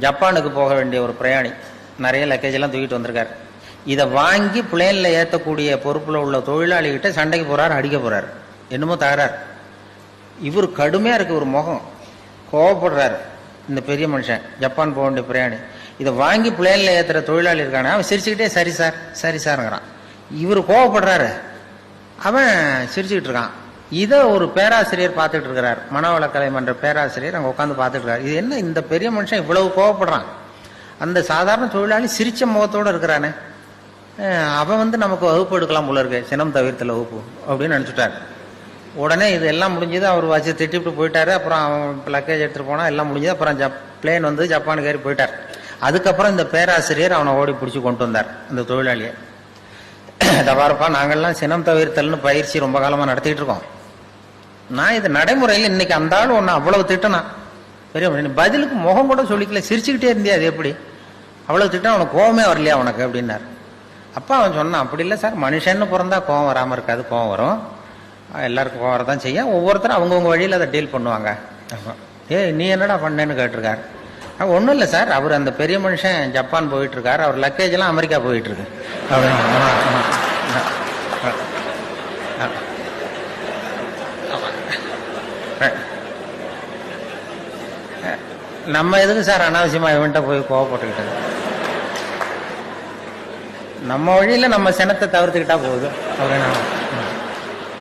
ஜப்பானுக்கு போக வேண்டிய ஒரு பிரயாணி நிறைய லக்கேஜ் எல்லாம் தூக்கிட்டு வந்திருக்காரு. இதை வாங்கி பிளேன்ல ஏற்றக்கூடிய பொறுப்புல உள்ள தொழிலாளிகிட்ட சண்டைக்கு போறாரு, அடிக்க போறாரு, என்னமோ தகராறு. இவர் கடுமையா இருக்கு, ஒரு முகம் கோவப்படுறாரு. இந்த பெரிய மனுஷன் ஜப்பான் போக வேண்டிய பிரயாணி இதை வாங்கி பிளேன்ல ஏத்துற தொழிலாளி இருக்கானே, அவன் சிரிச்சுக்கிட்டே சரி சார் சரி சார்ங்கிறான். இவர் கோவப்படுறாரு, அவன் சிரிச்சுக்கிட்டு இருக்கான். இதை ஒரு பேராசிரியர் பார்த்துட்டு இருக்கிறார், மனவளக்கலை மன்ற பேராசிரியர் அங்கே உட்காந்து பார்த்துட்டு இருக்காரு. இது என்ன இந்த பெரிய மனுஷன் இவ்வளவு கோவப்படுறான், அந்த சாதாரண தொழிலாளி சிரிச்ச முகத்தோடு இருக்கிறானே, அவன் நமக்கு வகுப்பு எடுக்கலாம் போல இருக்கு, சினம் தவிர்த்தல வகுப்பு அப்படின்னு நினச்சிட்டார். உடனே இது எல்லாம் முடிஞ்சது, அவர் வச்சு திட்டிவிட்டு போயிட்டாரு. அப்புறம் அவன் லக்கேஜ் எடுத்துகிட்டு போனால் எல்லாம் முடிஞ்சது. அப்புறம் பிளேன் வந்து ஜப்பானுக்கு ஏறி போயிட்டார். அதுக்கப்புறம் இந்த பேராசிரியர் அவனை ஓடி பிடிச்சி கொண்டு வந்தார் அந்த தொழிலாளியை. தவாரப்பா, நாங்கள்லாம் சினம் தவிர்த்தல்னு பயிற்சி ரொம்ப காலமாக நடத்திட்டு இருக்கோம். நான் இது நடைமுறையில் இன்னைக்கு அந்த ஆள் ஒன்று அவ்வளவு திட்டனா பெரிய பதிலுக்கு முகம் கூட சொல்லிக்கல, சிரிச்சுக்கிட்டே இருந்தியா, அது எப்படி அவ்வளவு திட்டம், அவனுக்கு கோவமே வரலையா உனக்கு அப்படின்னார். அப்பா அவன் சொன்னான், அப்படி இல்லை சார், மனுஷன்னு பிறந்தா கோவம் வராமல் இருக்காது, கோவம் வரும், எல்லாருக்கும் கோவம் வரதான் செய்யும், ஒவ்வொருத்தரும் அவங்கவுங்க வழியில் அதை டீல் பண்ணுவாங்க. நீ என்னடா பண்ணேன்னு கேட்டிருக்காரு. ஒன்றும் இல்லை சார், அவர் அந்த பெரிய மனுஷன் ஜப்பான் போயிட்டு இருக்காரு, அவர் லக்கேஜ் எல்லாம் அமெரிக்கா போயிட்டு இருக்கு. நம்ம எதுக்கு சார் அனாவசியமா இவன்ட்ட போய் கோவப்பட்டுக்கிட்டது, நம்ம வழியில நம்ம சினத்தை தவிர்த்துக்கிட்டா போகுது.